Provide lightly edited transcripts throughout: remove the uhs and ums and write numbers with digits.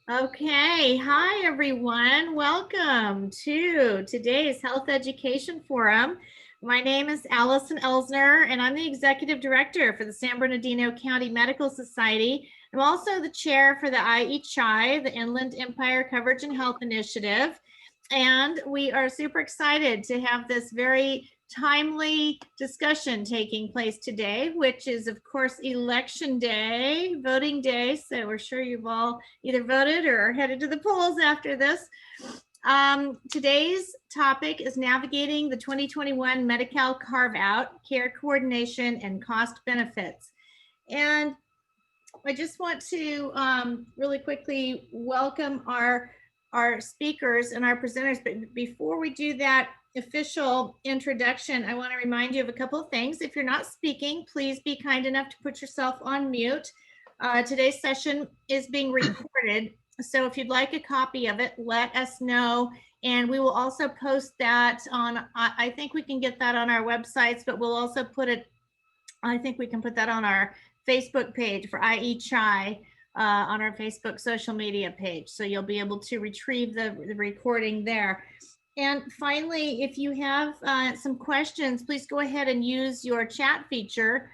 Okay, hi everyone. Welcome to today's Health Education Forum. My name is Allison Elsner, and I'm the Executive Director for the San Bernardino County Medical Society. I'm also the Chair for the IEHP, the Inland Empire Coverage and Health Initiative. And we are super excited to have this very timely discussion taking place today, which is, of course, election day, voting day. So we're sure you've all either voted or are headed to the polls after this. Today's topic is navigating the 2021 Medi-Cal Carve Out, care coordination, and cost benefits. And I just want to really quickly welcome our speakers and our presenters. But before we do that official introduction, I want to remind you of a couple of things. If you're not speaking, please be kind enough to put yourself on mute. Today's session is being recorded, so if you'd like a copy of it, let us know. And we will also post that on, I think we can get that on our websites, but we'll also put it, I think we can put that on our Facebook page for IEHP, on our Facebook social media page. So you'll be able to retrieve the recording there. And finally, if you have some questions, please go ahead and use your chat feature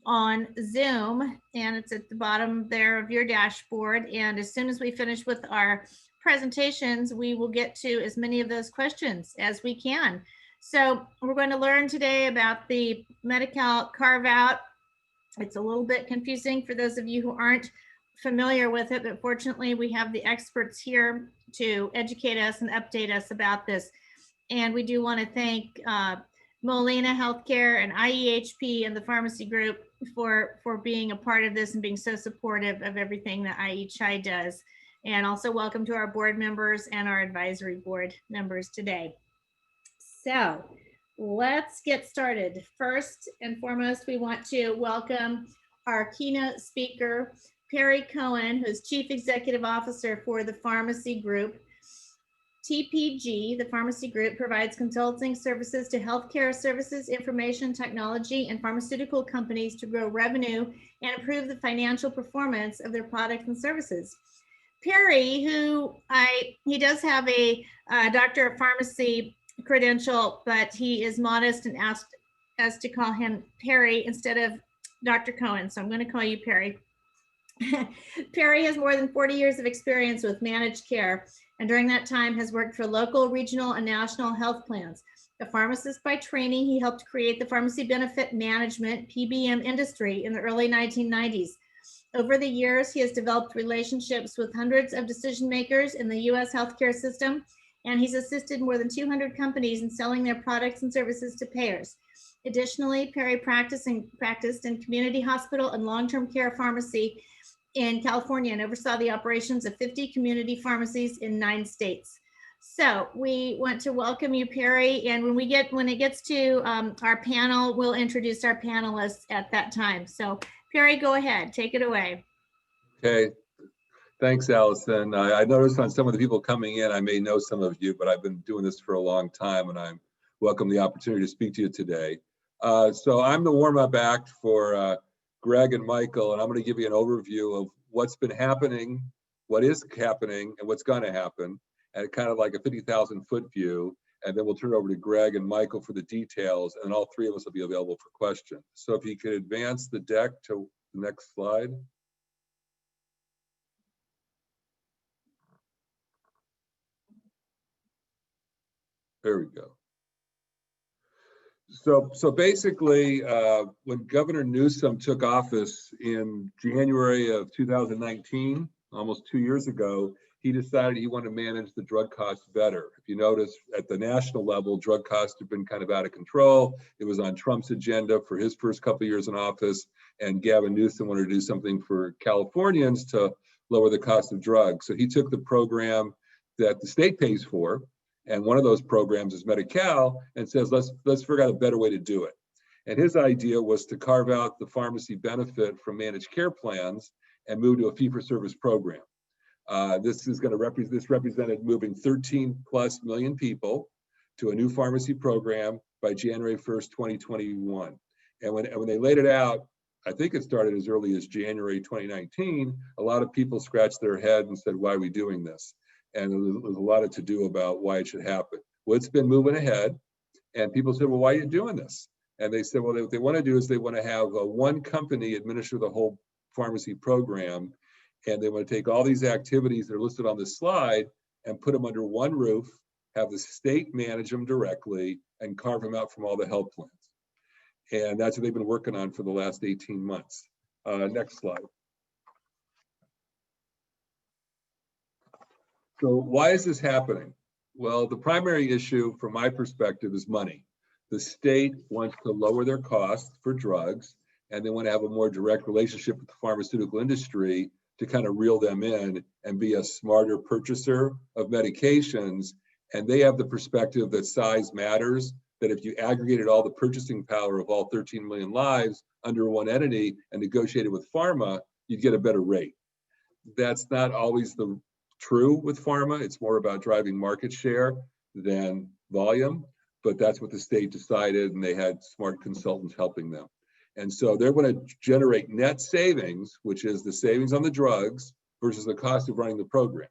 on Zoom, and it's at the bottom there of your dashboard. And as soon as we finish with our presentations, we will get to as many of those questions as we can. So we're going to learn today about the Medi-Cal Carve Out. It's a little bit confusing for those of you who aren't familiar with it, but fortunately we have the experts here to educate us and update us about this. And we do want to thank Molina Healthcare and IEHP and the pharmacy group for being a part of this and being so supportive of everything that IEHP does. And also welcome to our board members and our advisory board members today. So let's get started. First and foremost, we want to welcome our keynote speaker, Perry Cohen, who's Chief Executive Officer for the Pharmacy Group. TPG, the Pharmacy Group, provides consulting services to healthcare services, information technology, and pharmaceutical companies to grow revenue and improve the financial performance of their products and services. Perry, he does have a Doctor of Pharmacy credential, but he is modest and asked us to call him Perry instead of Dr. Cohen. So I'm going to call you Perry. Perry has more than 40 years of experience with managed care, and during that time has worked for local, regional, and national health plans. A pharmacist by training, he helped create the pharmacy benefit management, PBM, industry in the early 1990s. Over the years, he has developed relationships with hundreds of decision makers in the U.S. healthcare system, and he's assisted more than 200 companies in selling their products and services to payers. Additionally, Perry practiced in community hospital and long-term care pharmacy in California and oversaw the operations of 50 community pharmacies in 9 states. So we want to welcome you, Perry. And when it gets to our panel, we'll introduce our panelists at that time. So Perry, go ahead, take it away. Okay, thanks, Allison. I noticed on some of the people coming in, I may know some of you, but I've been doing this for a long time, and I welcome the opportunity to speak to you today. So I'm the warm-up act for Greg and Michael, and I'm going to give you an overview of what's been happening, what is happening, and what's going to happen, and kind of like a 50,000-foot view. And then we'll turn it over to Greg and Michael for the details, and all three of us will be available for questions. So if you could advance the deck to the next slide. There we go. So basically, when Governor Newsom took office in January of 2019, almost 2 years ago, he decided he wanted to manage the drug costs better. If you notice, at the national level, drug costs have been kind of out of control. It was on Trump's agenda for his first couple of years in office, and Gavin Newsom wanted to do something for Californians to lower the cost of drugs. So he took the program that the state pays for, and one of those programs is Medi-Cal, and says, let's figure out a better way to do it. And his idea was to carve out the pharmacy benefit from managed care plans and move to a fee-for-service program. This represented moving 13+ million people to a new pharmacy program by January 1st, 2021. And when they laid it out, I think it started as early as January 2019, a lot of people scratched their head and said, why are we doing this? And there was a lot of to-do about why it should happen. Well, it's been moving ahead, and people said, well, why are you doing this? And they said, well, what they want to do is they want to have one company administer the whole pharmacy program, and they want to take all these activities that are listed on this slide and put them under one roof, have the state manage them directly, and carve them out from all the health plans. And that's what they've been working on for the last 18 months. Next slide. So why is this happening? Well, the primary issue from my perspective is money. The state wants to lower their costs for drugs, and they want to have a more direct relationship with the pharmaceutical industry to kind of reel them in and be a smarter purchaser of medications. And they have the perspective that size matters, that if you aggregated all the purchasing power of all 13 million lives under one entity and negotiated with pharma, you'd get a better rate. That's not always true with pharma. It's more about driving market share than volume, but that's what the state decided, and they had smart consultants helping them. And so they're going to generate net savings, which is the savings on the drugs versus the cost of running the program.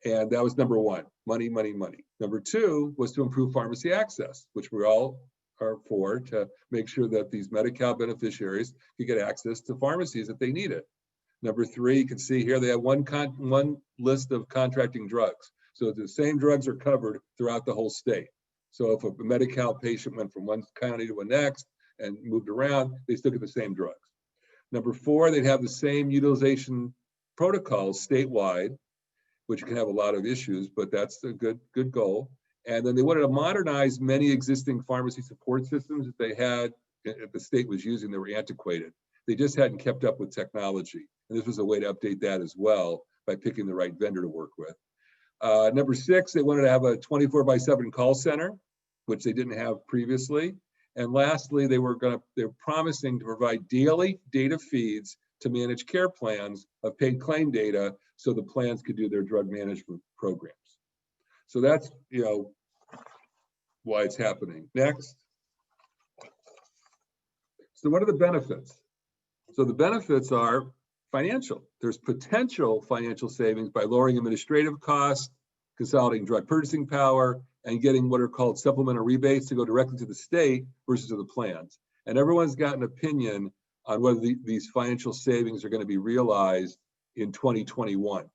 And that was number one, money, money, money. Number two was to improve pharmacy access, which we all are for, to make sure that these Medi-Cal beneficiaries can get access to pharmacies if they need it. Number three, you can see here, they have one list of contracting drugs. So the same drugs are covered throughout the whole state. So if a Medi-Cal patient went from one county to the next and moved around, they still get the same drugs. Number four, they'd have the same utilization protocols statewide, which can have a lot of issues, but that's a good goal. And then they wanted to modernize many existing pharmacy support systems that they had, the state was using, they were antiquated. They just hadn't kept up with technology. And this was a way to update that as well by picking the right vendor to work with. Number six, they wanted to have a 24/7 call center, which they didn't have previously. And lastly, they're promising to provide daily data feeds to manage care plans of paid claim data so the plans could do their drug management programs. So that's, why it's happening. Next. So what are the benefits? So the benefits are financial. There's potential financial savings by lowering administrative costs, consolidating drug purchasing power, and getting what are called supplemental rebates to go directly to the state versus to the plans. And everyone's got an opinion on whether these financial savings are going to be realized in 2021.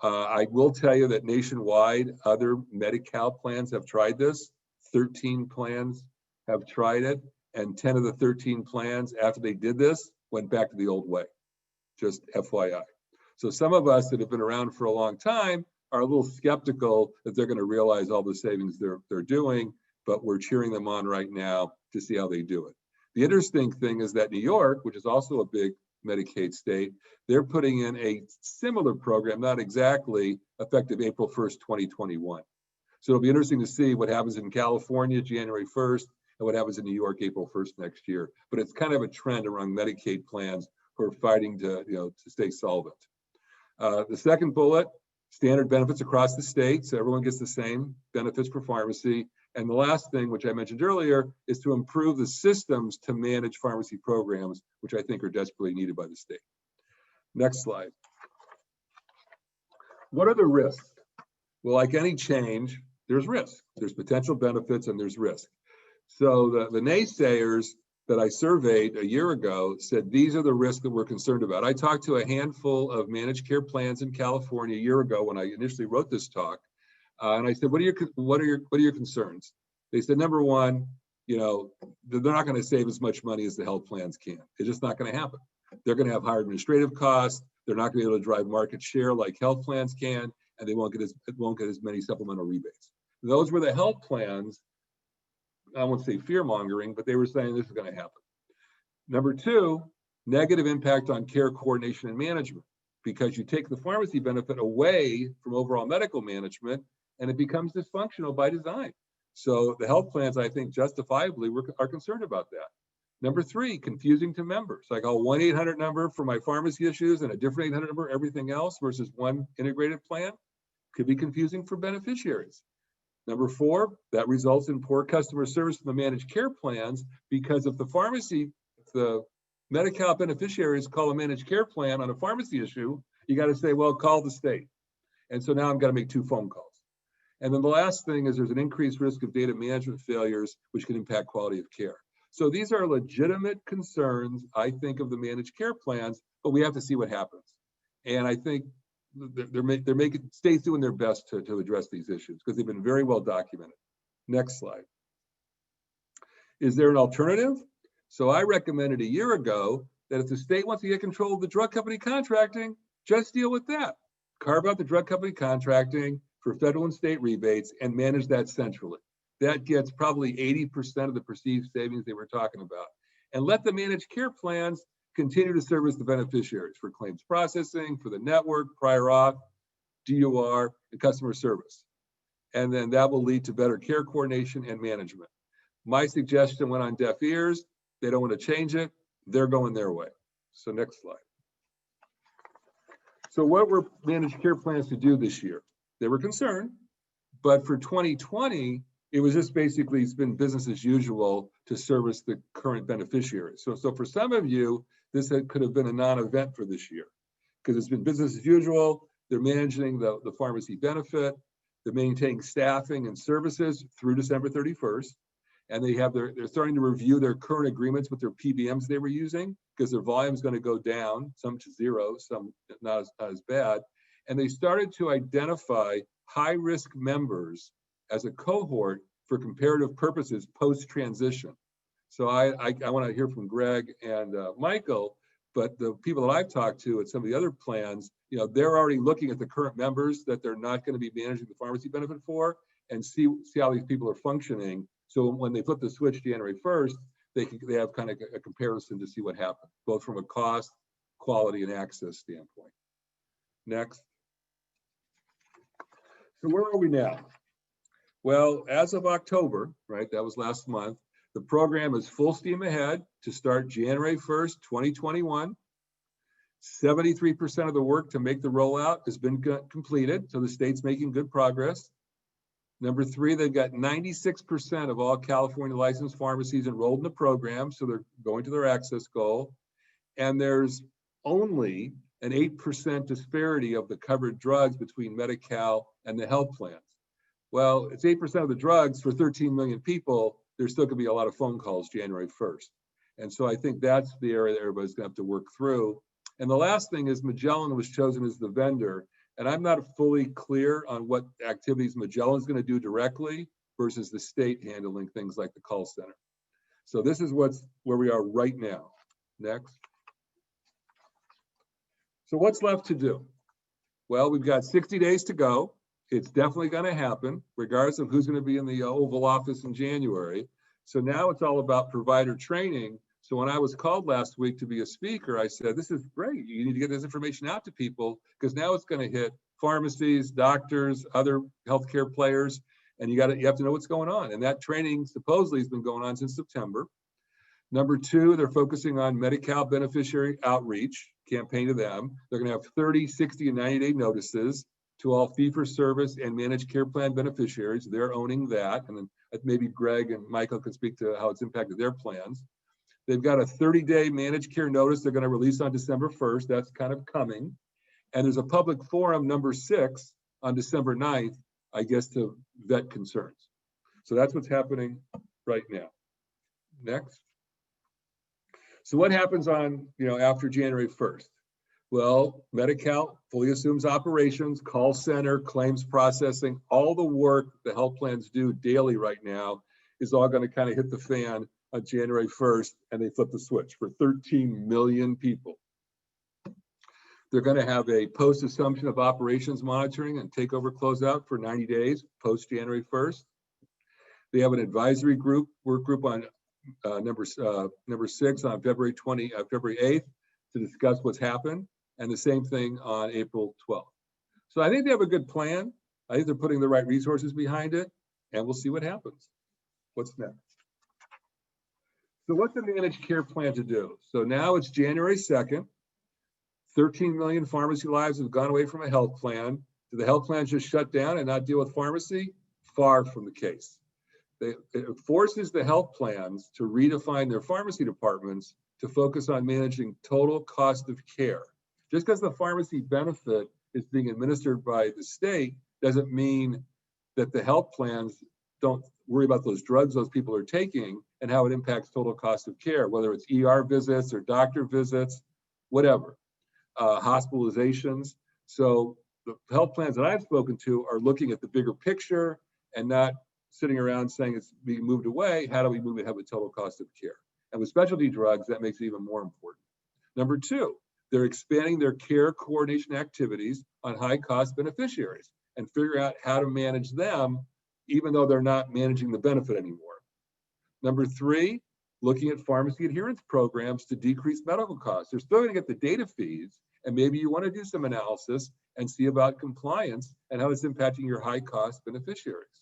I will tell you that nationwide, other Medi-Cal plans have tried this. 13 plans have tried it, and 10 of the 13 plans, after they did this, went back to the old way, just FYI. So some of us that have been around for a long time are a little skeptical that they're going to realize all the savings they're doing, but we're cheering them on right now to see how they do it. The interesting thing is that New York, which is also a big Medicaid state, they're putting in a similar program, not exactly, effective April 1st, 2021. So it'll be interesting to see what happens in California, January 1st, and what happens in New York, April 1st next year. But it's kind of a trend around Medicaid plans who are fighting to stay solvent. The second bullet, standard benefits across the state, so everyone gets the same benefits for pharmacy. And the last thing, which I mentioned earlier, is to improve the systems to manage pharmacy programs, which I think are desperately needed by the state. Next slide. What are the risks? Well, like any change, there's risk. There's potential benefits and there's risk. So the naysayers that I surveyed a year ago said these are the risks that we're concerned about. I talked to a handful of managed care plans in California a year ago when I initially wrote this talk, and I said, what are your concerns? They said, number one, they're not going to save as much money as the health plans can. It's just not going to happen. They're going to have higher administrative costs. They're not going to be able to drive market share like health plans can, and they won't get as many supplemental rebates. Those were the health plans. I won't say fear mongering, but they were saying this is going to happen. Number two, negative impact on care coordination and management, because you take the pharmacy benefit away from overall medical management and it becomes dysfunctional by design. So the health plans, I think, justifiably are concerned about that. Number three, confusing to members. I call 1-800 number for my pharmacy issues and a different 800 number, everything else, versus one integrated plan. Could be confusing for beneficiaries. Number four, that results in poor customer service from the managed care plans, because if the Medi-Cal beneficiaries call a managed care plan on a pharmacy issue, you got to say, well, call the state. And so now I'm going to make 2 phone calls. And then the last thing is there's an increased risk of data management failures, which can impact quality of care. So these are legitimate concerns, I think, of the managed care plans, but we have to see what happens. And I think they're making, states doing their best to address these issues because they've been very well documented. Next slide. Is there an alternative? So I recommended a year ago that if the state wants to get control of the drug company contracting, just deal with that. Carve out the drug company contracting for federal and state rebates and manage that centrally. That gets probably 80% of the perceived savings they were talking about. And let the managed care plans continue to service the beneficiaries for claims processing, for the network, prior auth, DUR, and customer service. And then that will lead to better care coordination and management. My suggestion went on deaf ears. They don't want to change it. They're going their way. So next slide. So what were managed care plans to do this year? They were concerned, but for 2020, it was just basically, it's been business as usual to service the current beneficiaries. So for some of you, this could have been a non-event for this year because it's been business as usual. They're managing the pharmacy benefit. They're maintaining staffing and services through December 31st. And they're starting to review their current agreements with their PBMs they were using because their volume is going to go down, some to zero, some not as bad. And they started to identify high-risk members as a cohort for comparative purposes post-transition. So I want to hear from Greg and Michael, but the people that I've talked to at some of the other plans, they're already looking at the current members that they're not going to be managing the pharmacy benefit for and see how these people are functioning. So when they flip the switch January 1st, they have kind of a comparison to see what happened, both from a cost, quality, and access standpoint. Next. So where are we now? Well, as of October, right, that was last month, the program is full steam ahead to start January 1st, 2021. 73% of the work to make the rollout has been completed, so the state's making good progress. Number 3, they've got 96% of all California licensed pharmacies enrolled in the program, so they're going to their access goal. And there's only an 8% disparity of the covered drugs between Medi-Cal and the health plans. Well, it's 8% of the drugs for 13 million people. There's still going to be a lot of phone calls January 1st. And so I think that's the area that everybody's going to have to work through. And the last thing is Magellan was chosen as the vendor. And I'm not fully clear on what activities Magellan's going to do directly versus the state handling things like the call center. So this is where we are right now. Next. So what's left to do? Well, we've got 60 days to go. It's definitely going to happen, regardless of who's going to be in the Oval Office in January. So now it's all about provider training. So when I was called last week to be a speaker, I said, this is great. You need to get this information out to people because now it's going to hit pharmacies, doctors, other healthcare players, and you have to know what's going on. And that training supposedly has been going on since September. Number 2, they're focusing on Medi-Cal beneficiary outreach, campaign to them. They're going to have 30, 60, and 90-day notices to all fee-for-service and managed care plan beneficiaries. They're owning that. And then maybe Greg and Michael can speak to how it's impacted their plans. They've got a 30-day managed care notice they're going to release on December 1st. That's kind of coming. And there's a public forum, number 6, on December 9th, I guess, to vet concerns. So that's what's happening right now. Next. So what happens on, after January 1st? Well, Medi-Cal fully assumes operations, call center, claims processing, all the work the health plans do daily right now is all going to kind of hit the fan on January 1st, and they flip the switch for 13 million people. They're going to have a post-assumption of operations monitoring and takeover closeout for 90 days post January 1st. They have an advisory work group on number 6 on February 8th to discuss what's happened, and the same thing on April 12th. So I think they have a good plan. I think they're putting the right resources behind it, and we'll see what happens. What's next? So what's the managed care plan to do? So now it's January 2nd. 13 million pharmacy lives have gone away from a health plan. Do the health plans just shut down and not deal with pharmacy? Far from the case. It forces the health plans to redefine their pharmacy departments to focus on managing total cost of care. Just because the pharmacy benefit is being administered by the state doesn't mean that the health plans don't worry about those drugs those people are taking and how it impacts total cost of care, whether it's ER visits or doctor visits, whatever, hospitalizations. So the health plans that I've spoken to are looking at the bigger picture and not sitting around saying it's being moved away. How do we move it, have a total cost of care? And with specialty drugs, that makes it even more important. Number two, they're expanding their care coordination activities on high cost beneficiaries and figuring out how to manage them, even though they're not managing the benefit anymore. Number three, looking at pharmacy adherence programs to decrease medical costs. They're still going to get the data fees, and maybe you want to do some analysis and see about compliance and how it's impacting your high cost beneficiaries.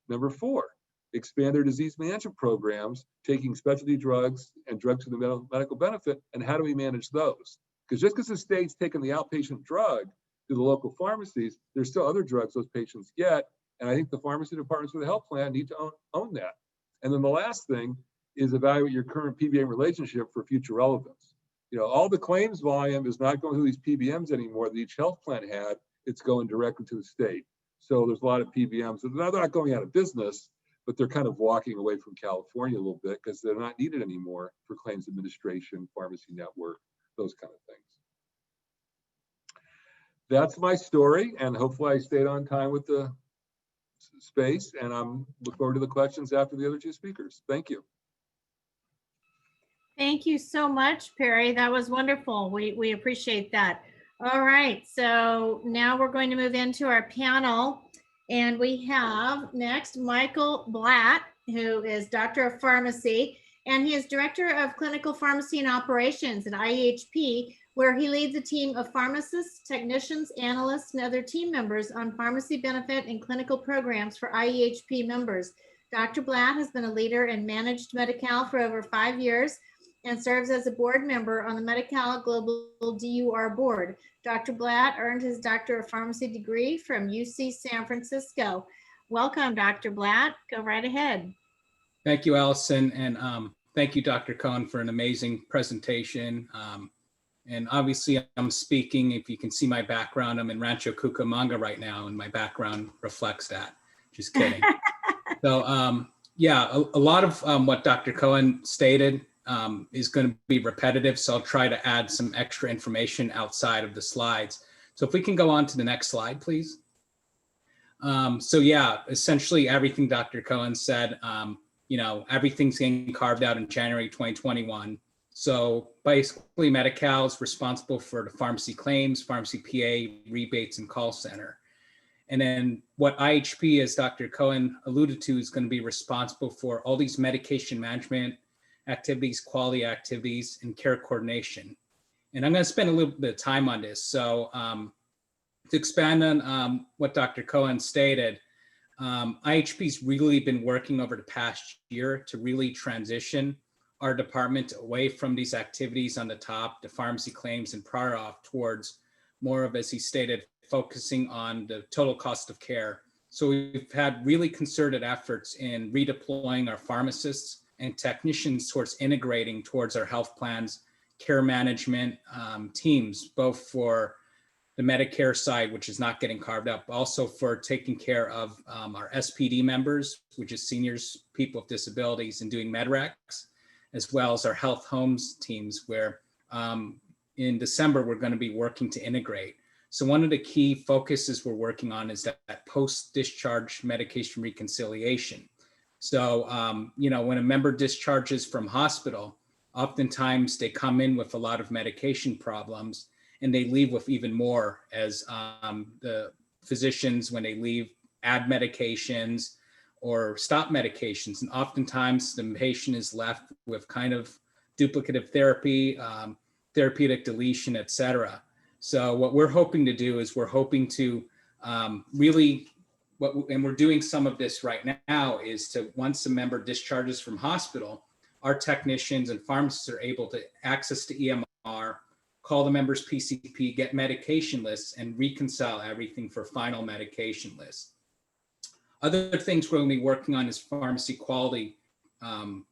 Number four, expand their disease management programs, taking specialty drugs and drugs to the medical benefit, and how do we manage those? Because just because the state's taking the outpatient drug to the local pharmacies, there's still other drugs those patients get, and I think the pharmacy departments with the health plan need to own that. And then the last thing is evaluate your current PBM relationship for future relevance. You know, all the claims volume is not going through these PBMs anymore that each health plan had, it's going directly to the state. So there's a lot of PBMs, they're not going out of business, but they're kind of walking away from California a little bit because they're not needed anymore for claims administration, pharmacy network, those kind of things. That's my story, and hopefully I stayed on time with the space, and I'm looking forward to the questions after the other two speakers. Thank you. Thank you so much, Perry. That was wonderful. We appreciate that. All right, so now we're going to move into our panel, and we have next Michael Blatt, who is Doctor of Pharmacy, and he is Director of Clinical Pharmacy and Operations at IEHP, where he leads a team of pharmacists, technicians, analysts, and other team members on pharmacy benefit and clinical programs for IEHP members. Dr. Blatt has been a leader and managed Medi-Cal for over 5 years and serves as a board member on the Medi-Cal Global DUR board. Dr. Blatt earned his Doctor of Pharmacy degree from UC San Francisco. Welcome, Dr. Blatt. Go right ahead. Thank you, Allison, and thank you, Dr. Cohen, for an amazing presentation. And obviously, I'm speaking, if you can see my background, I'm in Rancho Cucamonga right now, and my background reflects that. Just kidding. So, yeah, a lot of what Dr. Cohen stated is going to be repetitive, so I'll try to add some extra information outside of the slides. So if we can go on to the next slide, please. So yeah, essentially everything Dr. Cohen said, you know, everything's getting carved out in January 2021. So basically Medi-Cal is responsible for the pharmacy claims, pharmacy PA, rebates, and call center. And then what IHP, as Dr. Cohen alluded to, is going to be responsible for all these medication management activities, quality activities, and care coordination. And I'm going to spend a little bit of time on this. So to expand on what Dr. Cohen stated, IHP's really been working over the past year to really transition our department away from these activities on the top, the pharmacy claims and prior auth, towards more of, as he stated, focusing on the total cost of care. So we've had really concerted efforts in redeploying our pharmacists and technicians towards integrating towards our health plans, care management teams, both for the Medicare side, which is not getting carved up, also for taking care of our SPD members, which is seniors, people with disabilities, and doing MedRecs, as well as our health homes teams, where in December, we're going to be working to integrate. So one of the key focuses we're working on is that post-discharge medication reconciliation. So, you know, when a member discharges from hospital, oftentimes they come in with a lot of medication problems, and they leave with even more as the physicians, when they leave, add medications or stop medications. And oftentimes the patient is left with kind of duplicative therapy, therapeutic deletion, et cetera. So what we're hoping to do is we're hoping to really, and we're doing some of this right now, is to, once a member discharges from hospital, our technicians and pharmacists are able to access to EMR, call the member's PCP, get medication lists, and reconcile everything for final medication lists. Other things we're going to be working on is pharmacy quality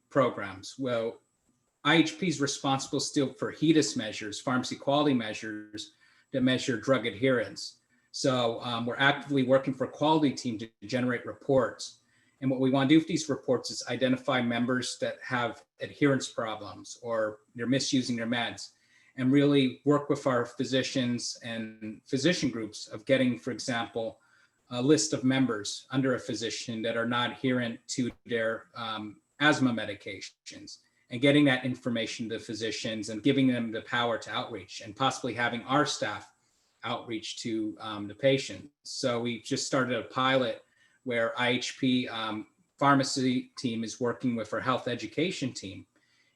programs. Well, IHP is responsible still for HEDIS measures, pharmacy quality measures that measure drug adherence. So we're actively working for a quality team to generate reports. And what we want to do with these reports is identify members that have adherence problems or they're misusing their meds, and really work with our physicians and physician groups of getting, for example, a list of members under a physician that are not adherent to their asthma medications, and getting that information to physicians and giving them the power to outreach, and possibly having our staff outreach to the patient. So we just started a pilot where IHP pharmacy team is working with our health education team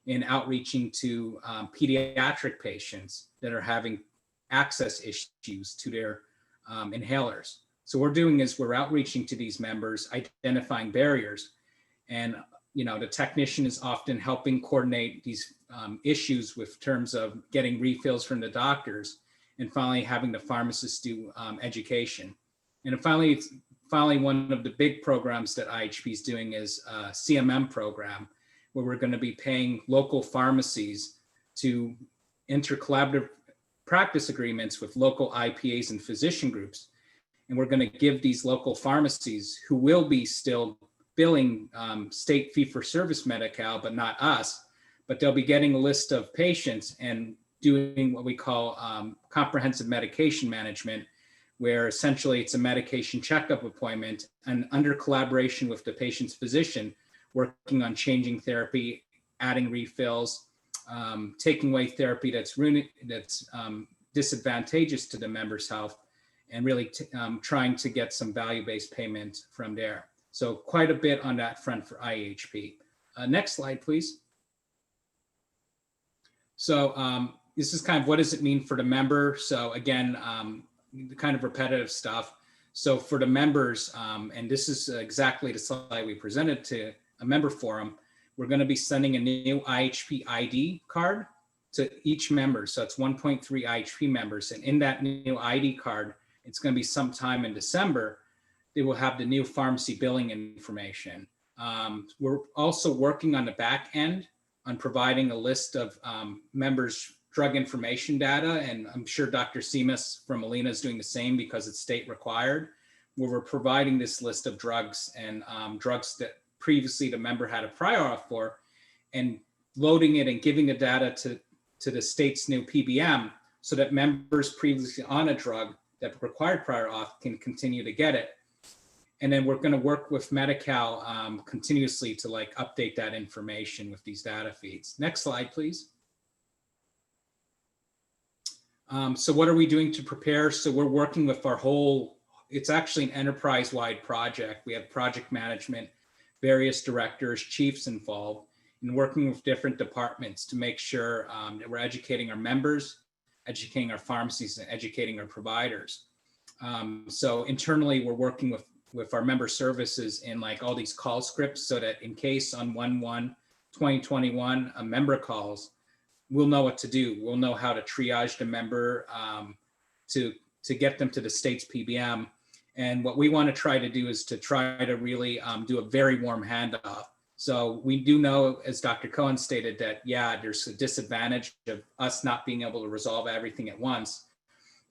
in outreaching to pediatric patients that are having access issues to their inhalers. So what we're doing is we're outreaching to these members, identifying barriers, and the technician is often helping coordinate these issues with terms of getting refills from the doctors, and finally having the pharmacists do education. And finally, one of the big programs that IHP is doing is a CMM program, where we're going to be paying local pharmacies to enter collaborative practice agreements with local IPAs and physician groups. And we're going to give these local pharmacies, who will be still billing state fee-for-service Medi-Cal, but not us, but they'll be getting a list of patients and doing what we call comprehensive medication management, where essentially it's a medication checkup appointment, and under collaboration with the patient's physician, working on changing therapy, adding refills, taking away therapy that's disadvantageous to the member's health, and really trying to get some value-based payment from there. So quite a bit on that front for IEHP. Next slide, please. So this is kind of what does it mean for the member? So again, the kind of repetitive stuff. So for the members, and this is exactly the slide we presented to a member forum, we're going to be sending a new IHP ID card to each member. So it's 1.3 IHP members. And in that new ID card, it's going to be sometime in December, they will have the new pharmacy billing information. We're also working on the back end on providing a list of members' drug information data. And I'm sure Dr. Seamus from Molina is doing the same because it's state required, where we're providing this list of drugs and drugs that previously the member had a prior auth for, and loading it and giving the data to the state's new PBM, so that members previously on a drug that required prior auth can continue to get it. And then we're going to work with Medi-Cal continuously to update that information with these data feeds. Next slide, please. So what are we doing to prepare? So we're working with our whole, it's actually an enterprise-wide project. We have project management, various directors, chiefs involved, and working with different departments to make sure that we're educating our members, educating our pharmacies, and educating our providers. So internally, we're working with our member services in all these call scripts, so that in case on 1/1/2021 a member calls, we'll know what to do. We'll know how to triage the member to get them to the state's PBM. And what we want to try to do is to try to really do a very warm handoff. So we do know, as Dr. Cohen stated, that yeah, there's a disadvantage of us not being able to resolve everything at once.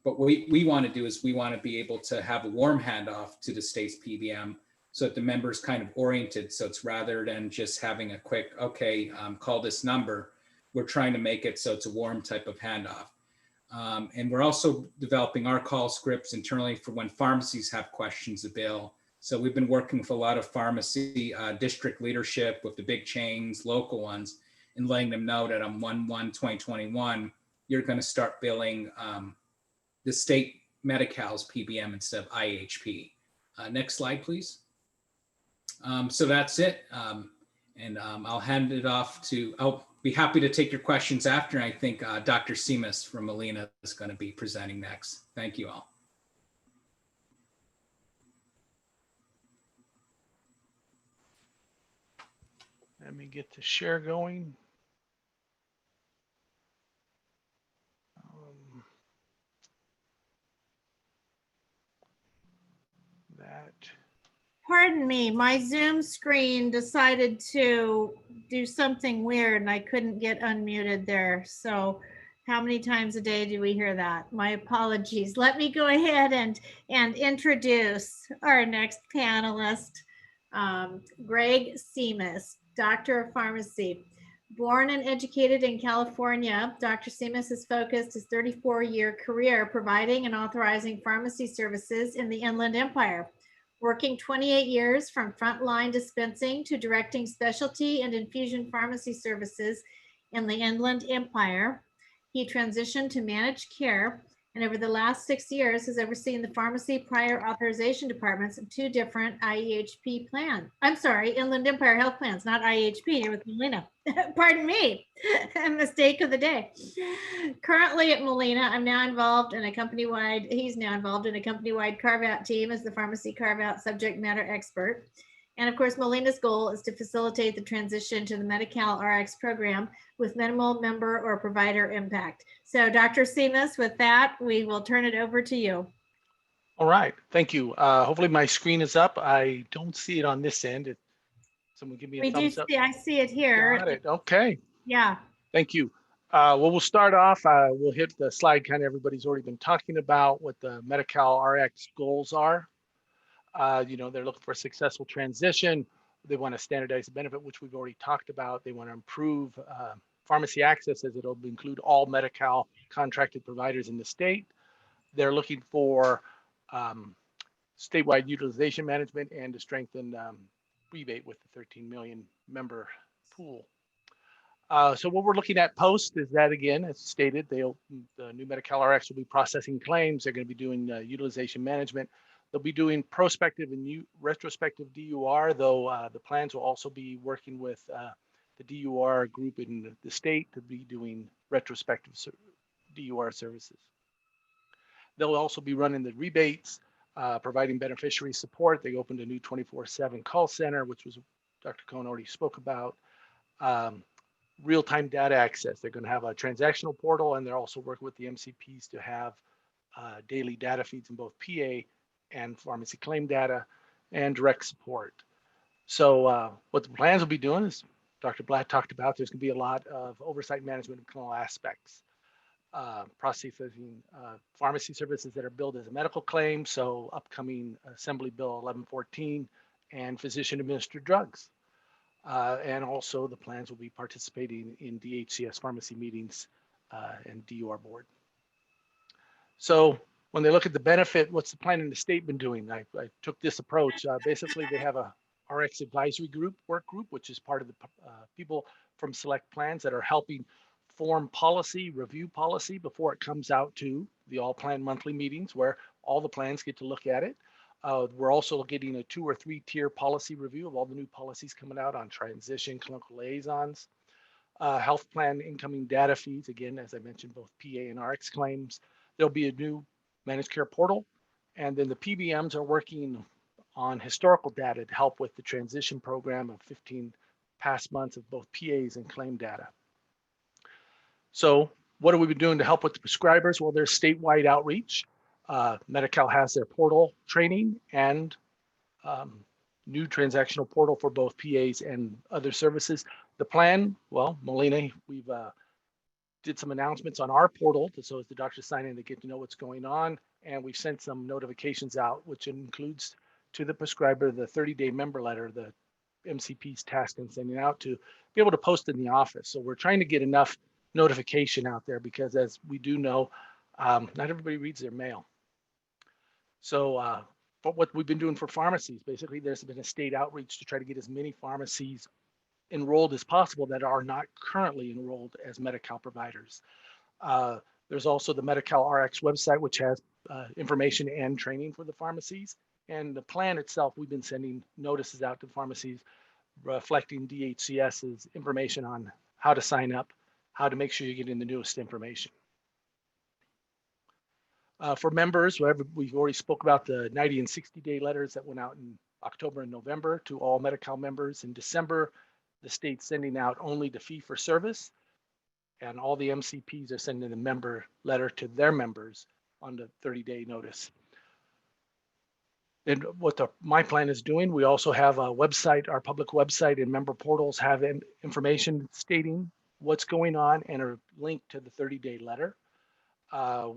But what we want to do is we want to be able to have a warm handoff to the state's PBM, so that the member's kind of oriented. So it's rather than just having a quick, okay, call this number, we're trying to make it so it's a warm type of handoff. And we're also developing our call scripts internally for when pharmacies have questions of bill. So we've been working with a lot of pharmacy district leadership, with the big chains, local ones, and letting them know that on 1/1/2021, you're going to start billing the state Medi-Cal's PBM instead of IEHP. Next slide, please. So that's it. And I'll hand it off to, I'll be happy to take your questions after. I think Dr. Seamus from Molina is going to be presenting next. Thank you all. Let me get the share going. Pardon me, my Zoom screen decided to do something weird and I couldn't get unmuted there. So how many times a day do we hear that? My apologies. Let me go ahead and introduce our next panelist, Greg Seamus, Doctor of Pharmacy. Born and educated in California, Dr. Seamus has focused his 34-year career providing and authorizing pharmacy services in the Inland Empire, working 28 years from frontline dispensing to directing specialty and infusion pharmacy services in the Inland Empire. He transitioned to managed care, and over the last 6 years has overseen the pharmacy prior authorization departments of 2 different IEHP plans. I'm sorry, Inland Empire Health Plans, not IEHP, here with Molina. Pardon me, a mistake of the day. Currently at Molina, I'm now involved in a company-wide, he's now involved in a company-wide carve-out team as the pharmacy carve-out subject matter expert. And of course, Molina's goal is to facilitate the transition to the Medi-Cal Rx program with minimal member or provider impact. So Dr. Seamus, with that, we will turn it over to you. All right, thank you. Hopefully my screen is up. I don't see it on this end. Someone give me a thumbs up. I see it here. Got it, okay. Yeah. Thank you. Well, we'll start off. We'll hit the slide kind of everybody's already been talking about what the Medi-Cal Rx goals are. You know, they're looking for a successful transition. They want to standardize the benefit, which we've already talked about. They want to improve pharmacy access as it'll include all Medi-Cal contracted providers in the state. They're looking for statewide utilization management and to strengthen rebate with the 13 million member pool. So what we're looking at post is that, again, as stated, the new Medi-Cal Rx will be processing claims. They're going to be doing utilization management. They'll be doing prospective and retrospective DUR, though the plans will also be working with the DUR group in the state to be doing retrospective DUR services. They'll also be running the rebates, providing beneficiary support. They opened a new 24/7 call center, which was Dr. Cohen already spoke about. Real-time data access. They're going to have a transactional portal, and they're also working with the MCPs to have daily data feeds in both PA and pharmacy claim data and direct support. So what the plans will be doing is Dr. Blatt talked about, there's going to be a lot of oversight management of clinical aspects, processing pharmacy services that are billed as a medical claim, so upcoming Assembly Bill 1114 and physician administered drugs. And also the plans will be participating in DHCS pharmacy meetings and DUR board. So when they look at the benefit, what's the plan in the state been doing? I took this approach. Basically, they have a RX advisory group, work group, which is part of the people from select plans that are helping form policy, review policy before it comes out to the all plan monthly meetings where all the plans get to look at it. We're also getting a 2 or 3 tier policy review of all the new policies coming out on transition, clinical liaisons, health plan incoming data feeds. Again, as I mentioned, both PA and RX claims. There'll be a new managed care portal. And then the PBMs are working on historical data to help with the transition program of 15 past months of both PAs and claim data. So what have we been doing to help with the prescribers? Well, there's statewide outreach. Medi-Cal has their portal training and new transactional portal for both PAs and other services. The plan, well, Molina, we've did some announcements on our portal so as the doctors sign in to get to know what's going on. And we've sent some notifications out, which includes to the prescriber the 30-day member letter, the MCP's tasked in sending out to be able to post in the office. So we're trying to get enough notification out there because as we do know, not everybody reads their mail. So but what we've been doing for pharmacies, basically there's been a state outreach to try to get as many pharmacies enrolled as possible that are not currently enrolled as Medi-Cal providers. There's also the Medi-Cal Rx website, which has information and training for the pharmacies. And the plan itself, we've been sending notices out to pharmacies reflecting DHCS's information on how to sign up, how to make sure you're getting the newest information. For members, we've already spoke about the 90 and 60-day letters that went out in October and November to all Medi-Cal members. In December, the state's sending out only the fee for service, and all the MCPs are sending a member letter to their members on the 30-day notice. And what my plan is doing, we also have a website, our public website and member portals have information stating what's going on and a link to the 30-day letter.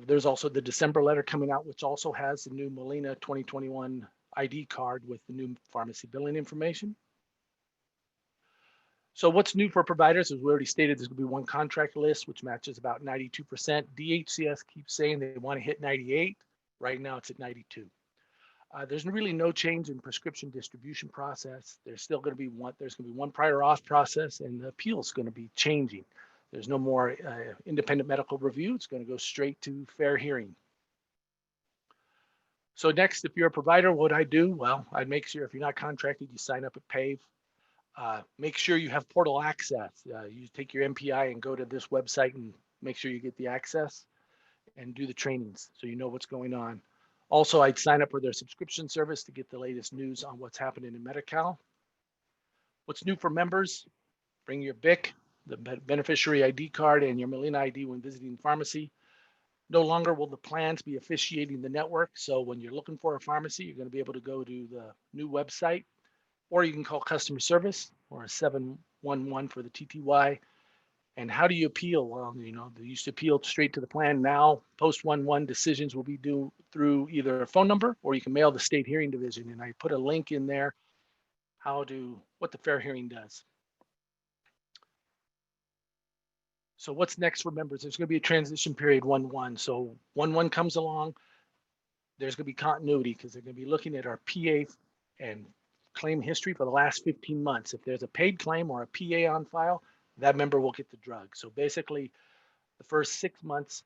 There's also the December letter coming out, which also has the new Molina 2021 ID card with the new pharmacy billing information. So what's new for providers, as we already stated, there's going to be one contract list, which matches about 92%. DHCS keeps saying they want to hit 98. Right now it's at 92. There's really no change in prescription distribution process. There's still going to be one prior auth process, and the appeal is going to be changing. There's no more independent medical review. It's going to go straight to fair hearing. So next, if you're a provider, what I do? Well, I'd make sure if you're not contracted, you sign up at PAVE. Make sure you have portal access. You take your MPI and go to this website and make sure you get the access and do the trainings so you know what's going on. Also, I'd sign up for their subscription service to get the latest news on what's happening in Medi-Cal. What's new for members? Bring your BIC, the beneficiary ID card, and your Molina ID when visiting pharmacy. No longer will the plans be officiating the network. So when you're looking for a pharmacy, you're going to be able to go to the new website, or you can call customer service or 711 for the TTY. And how do you appeal? Well, you know, they used to appeal straight to the plan. Now, post-1-1 decisions will be due through either a phone number or you can mail the state hearing division. And I put a link in there what the fair hearing does. So what's next for members? There's going to be a transition period 1-1. So 1-1 comes along, there's going to be continuity because they're going to be looking at our PA and claim history for the last 15 months. If there's a paid claim or a PA on file, that member will get the drug. So basically, the first 6 months,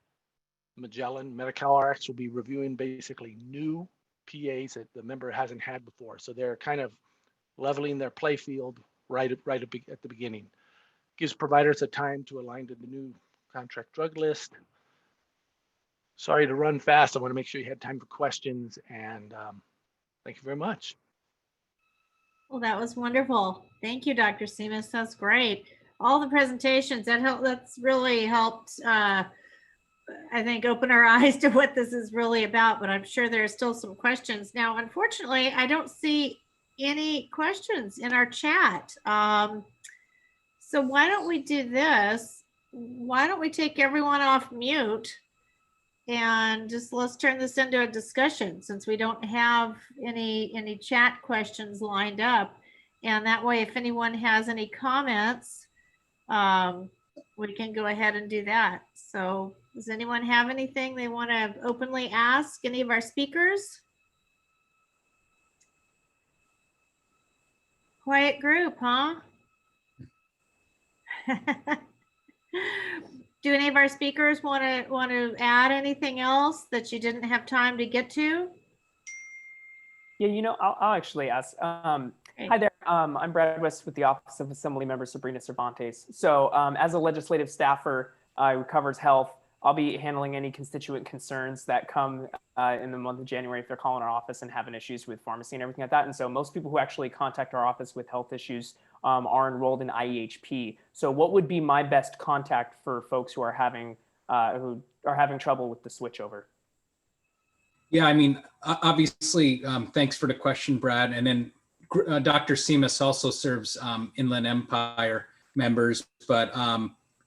Magellan, Medi-Cal Rx will be reviewing basically new PAs that the member hasn't had before. So they're kind of leveling their play field right at the beginning. Gives providers a time to align to the new contract drug list. Sorry to run fast. I want to make sure you had time for questions, and thank you very much. Well, that was wonderful. Thank you, Dr. Seamus. That's great. All the presentations that's really helped, I think, open our eyes to what this is really about, but I'm sure there are still some questions. Now, unfortunately, I don't see any questions in our chat. So why don't we do this? Why don't we take everyone off mute and just let's turn this into a discussion since we don't have any chat questions lined up. And that way, if anyone has any comments, we can go ahead and do that. So does anyone have anything they want to openly ask any of our speakers? Quiet group, huh? Do any of our speakers want to add anything else that you didn't have time to get to? Yeah, you know, I'll actually ask. Hi there, I'm Brad West with the Office of Assembly Member Sabrina Cervantes. So as a legislative staffer who covers health, I'll be handling any constituent concerns that come in the month of January if they're calling our office and having issues with pharmacy and everything like that. And so most people who actually contact our office with health issues are enrolled in IEHP. So what would be my best contact for folks who are having trouble with the switchover? Yeah, I mean, obviously, thanks for the question, Brad. And then Dr. Seamus also serves Inland Empire members, but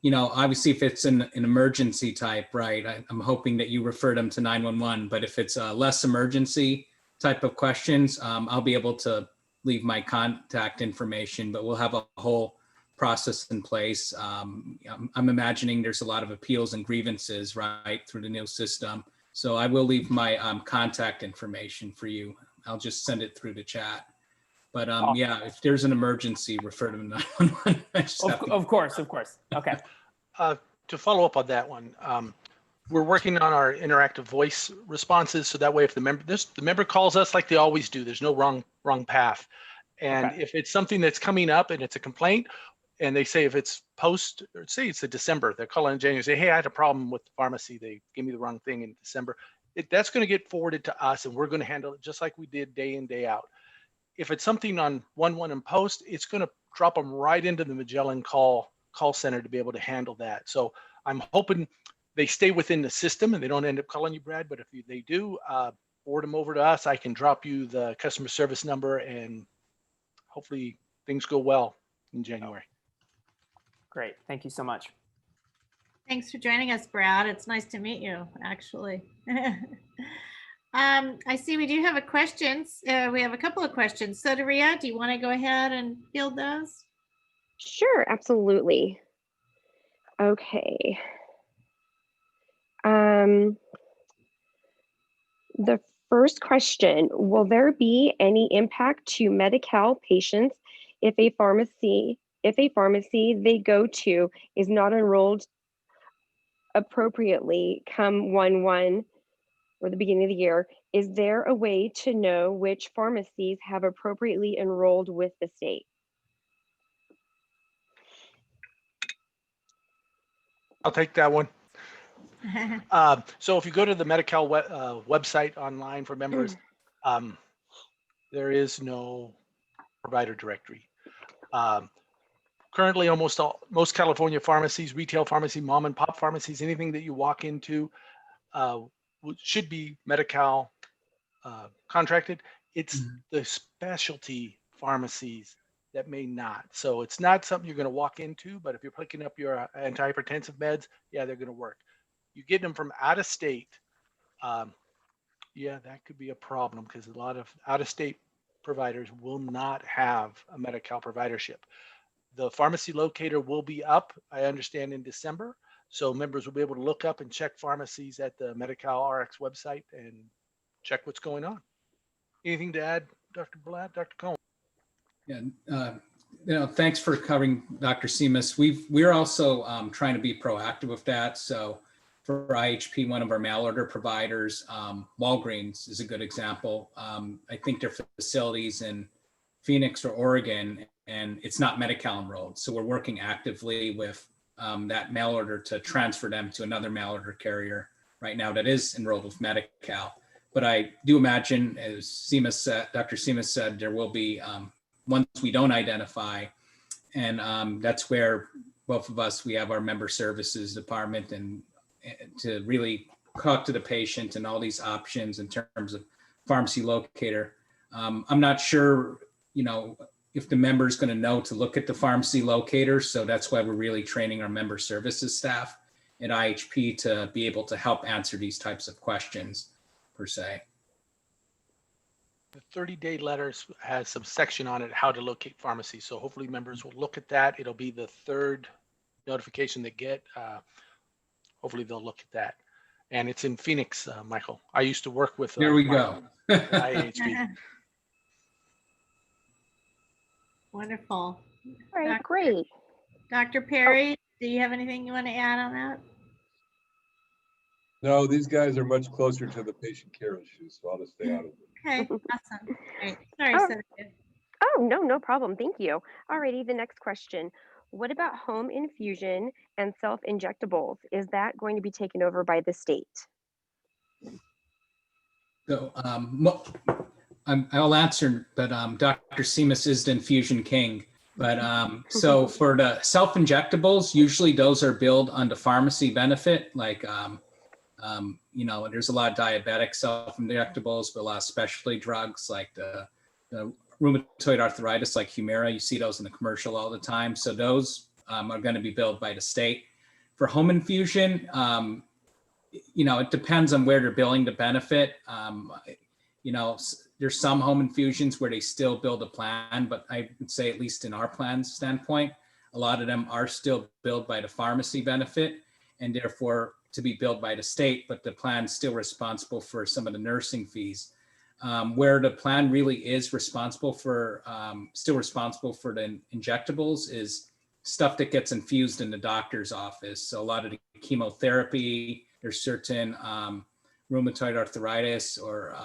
you know, obviously if it's an emergency type, right, I'm hoping that you refer them to 911, but if it's a less emergency type of questions, I'll be able to leave my contact information, but we'll have a whole process in place. I'm imagining there's a lot of appeals and grievances, right, through the new system. So I will leave my contact information for you. I'll just send it through the chat. But yeah, if there's an emergency, refer to 911. Of course. Okay. To follow up on that one, we're working on our interactive voice responses. So that way, if the member calls us like they always do, there's no wrong path. And Okay. if it's something that's coming up and it's a complaint, and they say if it's post, or say it's a December, they're calling in January and say, hey, I had a problem with the pharmacy. They gave me the wrong thing in December. That's going to get forwarded to us, and we're going to handle it just like we did day in, day out. If it's something on 1-1 and post, it's going to drop them right into the Magellan call center to be able to handle that. So I'm hoping they stay within the system and they don't end up calling you, Brad. But if they do, forward them over to us. I can drop you the customer service number, and hopefully things go well in January. Great. Thank you so much. Thanks for joining us, Brad. It's nice to meet you, actually. I see we do have a questions. We have a couple of questions. So, Daria, do you want to go ahead and field those? Sure, absolutely. Okay. The first question, will there be any impact to Medi-Cal patients if a pharmacy they go to is not enrolled appropriately come 1/1 or the beginning of the year? Is there a way to know which pharmacies have appropriately enrolled with the state? I'll take that one. So if you go to the Medi-Cal website online for members, there is no provider directory. Currently, most California pharmacies, retail pharmacy, mom and pop pharmacies, anything that you walk into should be Medi-Cal contracted. It's the specialty pharmacies that may not. So it's not something you're going to walk into, but if you're picking up your antihypertensive meds, yeah, they're going to work. You get them from out of state, yeah, that could be a problem because a lot of out of state providers will not have a Medi-Cal providership. The pharmacy locator will be up, I understand, in December. So members will be able to look up and check pharmacies at the Medi-Cal Rx website and check what's going on. Anything to add, Dr. Blatt, Dr. Cohen? Yeah, thanks for covering, Dr. Seamus. We're also trying to be proactive with that. So for IEHP, one of our mail order providers, Walgreens is a good example. I think their facilities in Phoenix or Oregon, and it's not Medi-Cal enrolled. So we're working actively with that mail order to transfer them to another mail order carrier right now that is enrolled with Medi-Cal. But I do imagine, as Seamus said, Dr. Seamus said, there will be ones we don't identify. And that's where both of us, we have our member services department and to really talk to the patient and all these options in terms of pharmacy locator. I'm not sure, if the member is going to know to look at the pharmacy locator. So that's why we're really training our member services staff at IEHP to be able to help answer these types of questions per se. The 30-day letters has some section on it, how to locate pharmacies. So hopefully members will look at that. It'll be the third notification they get. Hopefully they'll look at that. And it's in Phoenix, Michael. I used to work with There we go. IEHP. Wonderful. All right, great. Dr. Perry, do you have anything you want to add on that? No, these guys are much closer to the patient care issues, so I'll just stay out of it. Okay, awesome. Great. Sorry, Oh. Cynthia. Oh, no problem. Thank you. Alrighty, the next question. What about home infusion and self-injectables? Is that going to be taken over by the state? So I'll answer, but Dr. Seamus is the infusion king. But so for the self-injectables, usually those are billed under pharmacy benefit. Like, there's a lot of diabetic self-injectables, but a lot of specialty drugs like the rheumatoid arthritis, like Humira. You see those in the commercial all the time. So those are going to be billed by the state. For home infusion, it depends on where they're billing the benefit. There's some home infusions where they still bill the plan, but I would say, at least in our plan standpoint, a lot of them are still billed by the pharmacy benefit and therefore to be billed by the state, but the plan's still responsible for some of the nursing fees. Where the plan really is still responsible for the injectables is stuff that gets infused in the doctor's office. So a lot of the chemotherapy, there's certain rheumatoid arthritis or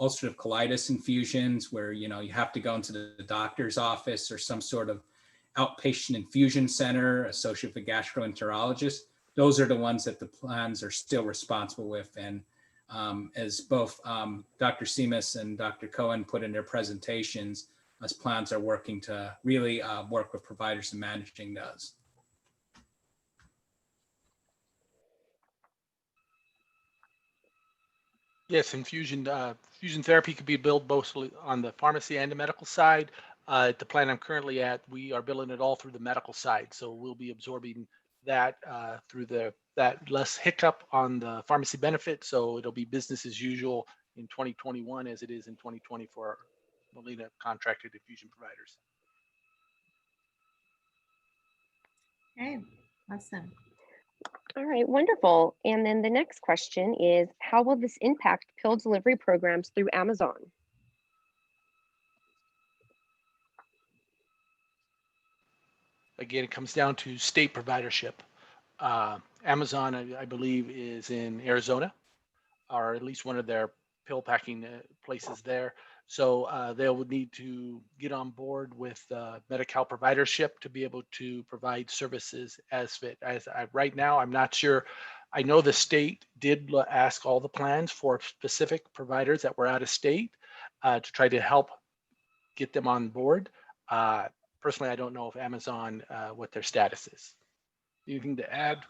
ulcerative colitis infusions where, you have to go into the doctor's office or some sort of outpatient infusion center associated with a gastroenterologist. Those are the ones that the plans are still responsible with. And as both Dr. Seamus and Dr. Cohen put in their presentations, us plans are working to really work with providers in managing those. Yes, infusion fusion therapy could be billed both on the pharmacy and the medical side. At the plan I'm currently at, we are billing it all through the medical side, so we'll be absorbing that through that less hiccup on the pharmacy benefit. So it'll be business as usual in 2021 as it is in 2020 for our Molina contracted infusion providers. Okay, awesome. All right, wonderful. And then the next question is, how will this impact pill delivery programs through Amazon? Again, it comes down to state providership. Amazon, I believe, is in Arizona, or at least one of their pill packing places there. So they would need to get on board with Medi-Cal providership to be able to provide services as fit. Right now, I'm not sure. I know the state did ask all the plans for specific providers that were out of state to try to help get them on board. Personally, I don't know if Amazon, what their status is. Anything to add?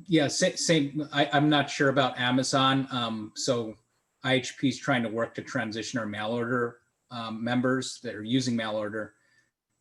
Yeah, same. I'm not sure about Amazon. So IHP is trying to work to transition our mail order members that are using mail order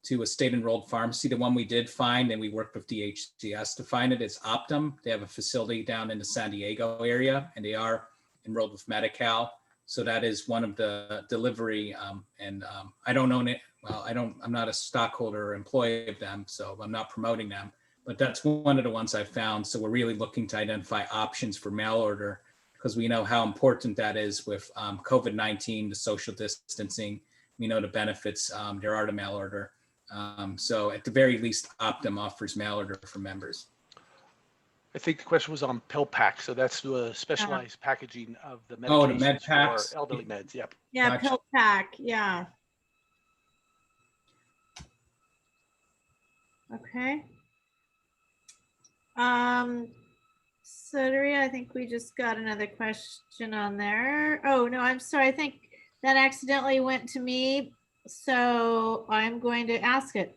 to a state enrolled pharmacy. The one we did find, and we worked with DHCS to find it, is Optum. They have a facility down in the San Diego area, and they are enrolled with Medi-Cal. So that is one of the delivery, I don't own it. Well, I'm not a stockholder or employee of them, so I'm not promoting them, but that's one of the ones I found. So we're really looking to identify options for mail order because we know how important that is with COVID-19, the social distancing. We know the benefits there are to mail order. So at the very least, Optum offers mail order for members. I think the question was on pill pack. So that's the specialized packaging of the medications Oh, the med packs for elderly meds. Yep. Yeah, Gotcha. pill pack. Yeah. Okay. Soteria, I think we just got another question on there. Oh, no, I'm sorry. I think that accidentally went to me. So I'm going to ask it.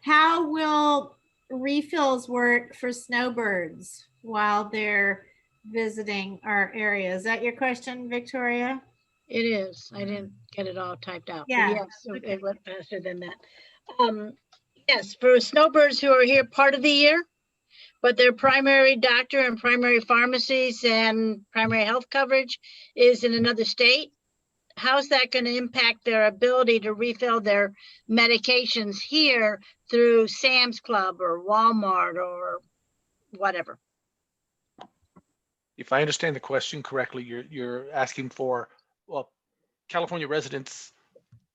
How will refills work for snowbirds while they're visiting our area? Is that your question, Victoria? It is. I didn't get it all typed out. Yeah. But yes, Okay. it went faster than that. Yes, for snowbirds who are here part of the year, but their primary doctor and primary pharmacies and primary health coverage is in another state, how's that going to impact their ability to refill their medications here through Sam's Club or Walmart or whatever? If I understand the question correctly, you're asking for, well, California residents,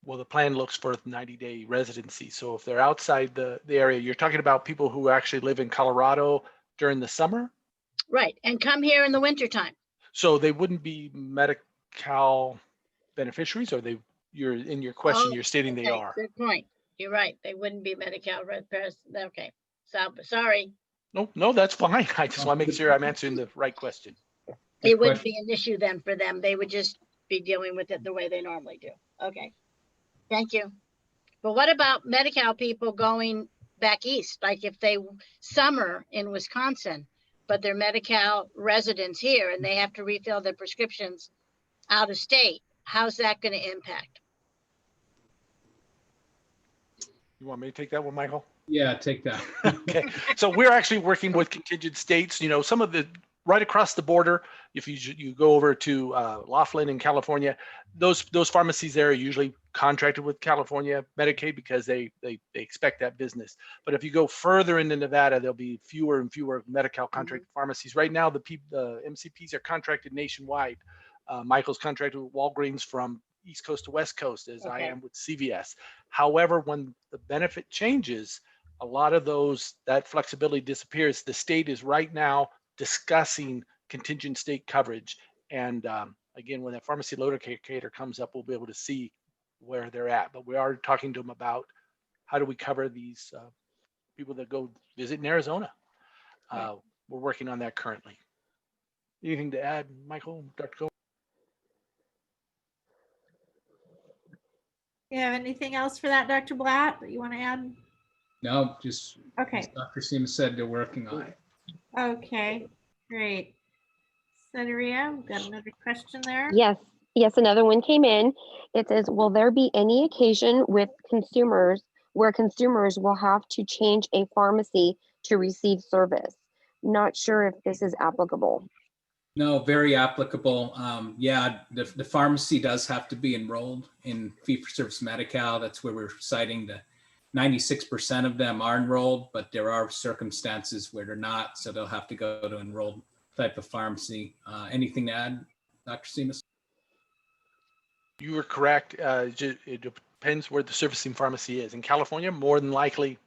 well, the plan looks for 90-day residency. So if they're outside the area, you're talking about people who actually live in Colorado during the summer? Right, and come here in the wintertime. So they wouldn't be Medi-Cal beneficiaries, or you're in your question, you're stating they are? Good point. You're right. They wouldn't be Medi-Cal repairs. Okay, so sorry. No, that's fine. I just want to make sure I'm answering the right question. It wouldn't be an issue then for them. They would just be dealing with it the way they normally do. Okay, thank you. But what about Medi-Cal people going back east? Like if they summer in Wisconsin, but they're Medi-Cal residents here and they have to refill their prescriptions out of state, how's that going to impact? You want me to take that one, Michael? Yeah, take that. Okay, so we're actually working with contingent states. You know, some of the right across the border. If you go over to Laughlin in California, those pharmacies there are usually contracted with California Medicaid because they expect that business. But if you go further into Nevada, there'll be fewer and fewer Medi-Cal contracted pharmacies. Right now, the MCPs are contracted nationwide. Michael's contracted with Walgreens from East Coast to West Coast, as I am with CVS. However, when the benefit changes, a lot of that flexibility disappears. The state is right now discussing contingent state coverage. And again, when that pharmacy locator comes up, we'll be able to see where they're at. But we are talking to them about how do we cover these people that go visit in Arizona. We're working on that currently. Anything to add, Michael, Dr. Cohen? You have anything else for that, Dr. Blatt, that you want to add? No, just Okay. as Dr. Seaman said, they're working on it. Okay, great. Sederia, we've got another question there. Yes, another one came in. It says, will there be any occasion with consumers where consumers will have to change a pharmacy to receive service? Not sure if this is applicable. No, very applicable. Yeah, the pharmacy does have to be enrolled in fee-for-service Medi-Cal. That's where we're citing the 96% of them are enrolled, but there are circumstances where they're not, so they'll have to go to enrolled type of pharmacy. Anything to add, Dr. Seamus? You were correct. It depends where the servicing pharmacy is. In California, more than likely,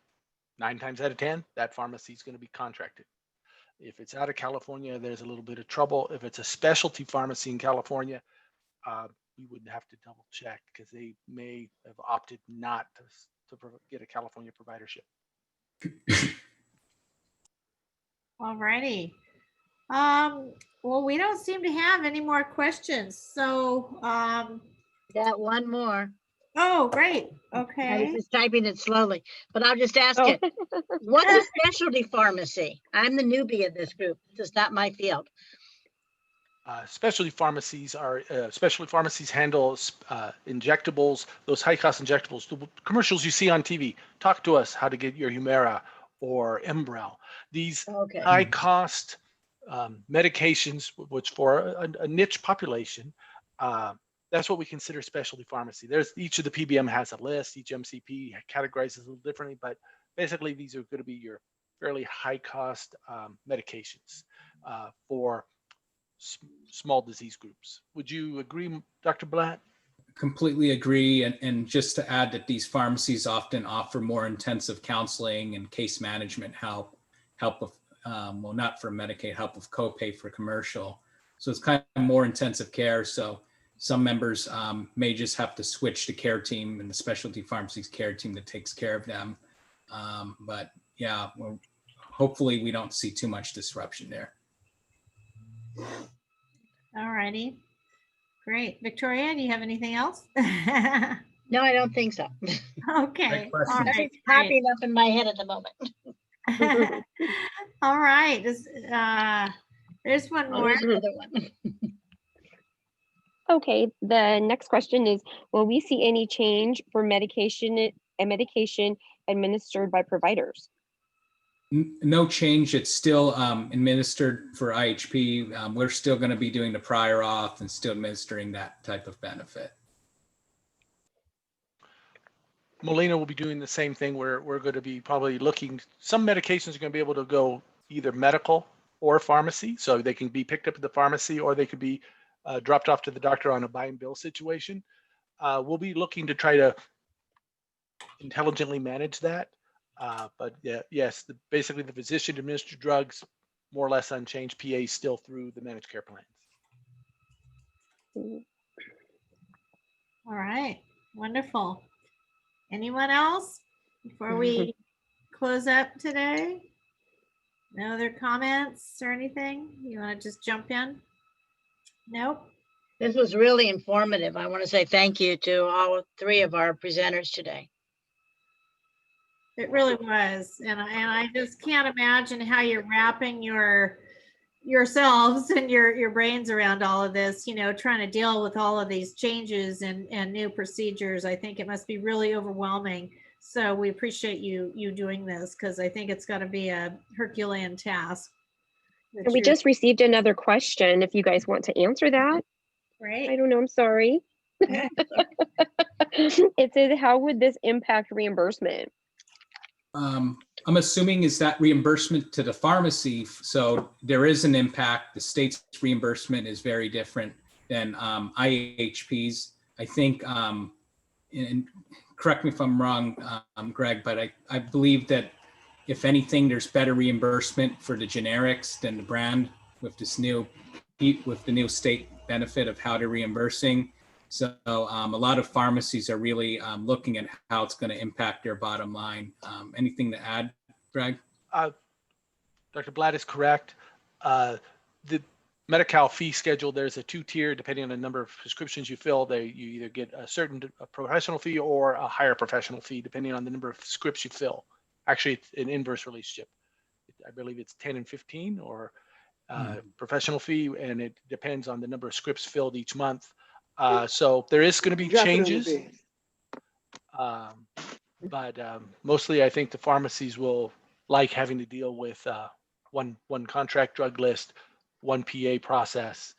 9 times out of 10, that pharmacy is going to be contracted. If it's out of California, there's a little bit of trouble. If it's a specialty pharmacy in California, we would have to double check because they may have opted not to get a California providership. All righty. Well, we don't seem to have any more questions. So, Got one more. oh, great. I was Okay. just typing it slowly, but I'll just ask it. What's a specialty pharmacy? I'm the newbie of this group. This is not my field. Specialty pharmacies handle injectables, those high-cost injectables, the commercials you see on TV. Talk to us how to get your Humira or Enbrel. These high-cost medications, which for a niche population, that's what we consider specialty pharmacy. Each of the PBM has a list. Each MCP categorizes a little differently, but basically these are going to be your fairly high-cost medications for small disease groups. Would you agree, Dr. Blatt? Completely agree. And just to add that these pharmacies often offer more intensive counseling and case management help with, well, not for Medicaid, help with copay for commercial. So it's kind of more intensive care. So some members may just have to switch to care team and the specialty pharmacy's care team that takes care of them. But yeah, well, hopefully we don't see too much disruption there. All righty. Great. Victoria, do you have anything else? No, I don't think so. Okay. All right. Nothing's popping up in my head at the moment. All right. There's one Oh, more. there's another one. Okay, the next question is, will we see any change for medication administered by providers? No change. It's still administered for IHP. We're still going to be doing the prior auth and still administering that type of benefit. Molina will be doing the same thing. We're going to be probably looking, some medications are going to be able to go either medical or pharmacy. So they can be picked up at the pharmacy or they could be dropped off to the doctor on a buy and bill situation. We'll be looking to try to intelligently manage that. But yeah, yes, basically the physician administered drugs, more or less unchanged. PA still through the managed care plans. All right. Wonderful. Anyone else before we close up today? No other comments or anything? You want to just jump in? Nope. This was really informative. I want to say thank you to all 3 of our presenters today. It really was. And I just can't imagine how you're wrapping yourselves and your brains around all of this, you know, trying to deal with all of these changes and new procedures. I think it must be really overwhelming. So we appreciate you doing this because I think it's got to be a Herculean task. And we just received another question if you guys want to answer that. Right. I don't know, I'm sorry. It says, how would this impact reimbursement? I'm assuming is that reimbursement to the pharmacy. So there is an impact. The state's reimbursement is very different than IEHP's. I think, and correct me if I'm wrong, Greg, but I believe that if anything, there's better reimbursement for the generics than the brand with the new state benefit of how they're reimbursing. So a lot of pharmacies are really looking at how it's going to impact their bottom line. Anything to add, Greg? Dr. Blatt is correct. The Medi-Cal fee schedule, there's a 2-tier depending on the number of prescriptions you fill. You either get a certain professional fee or a higher professional fee depending on the number of scripts you fill. Actually, it's an inverse relationship. I believe it's 10 and 15, or professional fee, and it depends on the number of scripts filled each month. So there is going to be changes. But mostly I think the pharmacies will like having to deal with one contract drug list, one PA process,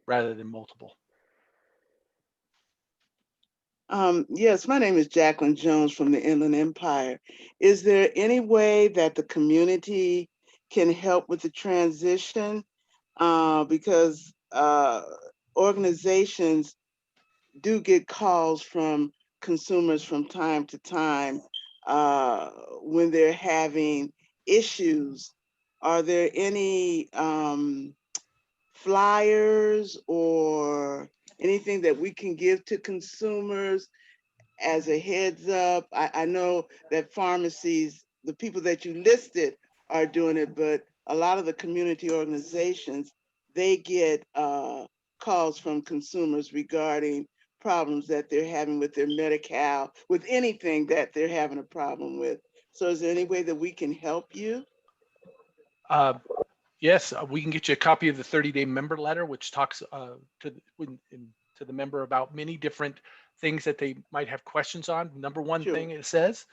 rather than multiple. Yes, my name is Jacqueline Jones from the Inland Empire. Is there any way that the community can help with the transition? Because organizations do get calls from consumers from time to time when they're having issues. Are there any flyers or anything that we can give to consumers as a heads up? I know that pharmacies, the people that you listed are doing it, but a lot of the community organizations, they get calls from consumers regarding problems that they're having with their Medi-Cal, with anything that they're having a problem with. So is there any way that we can help you? Yes, we can get you a copy of the 30-day member letter, which talks to the member about many different things that they might have questions on. Number one thing it says,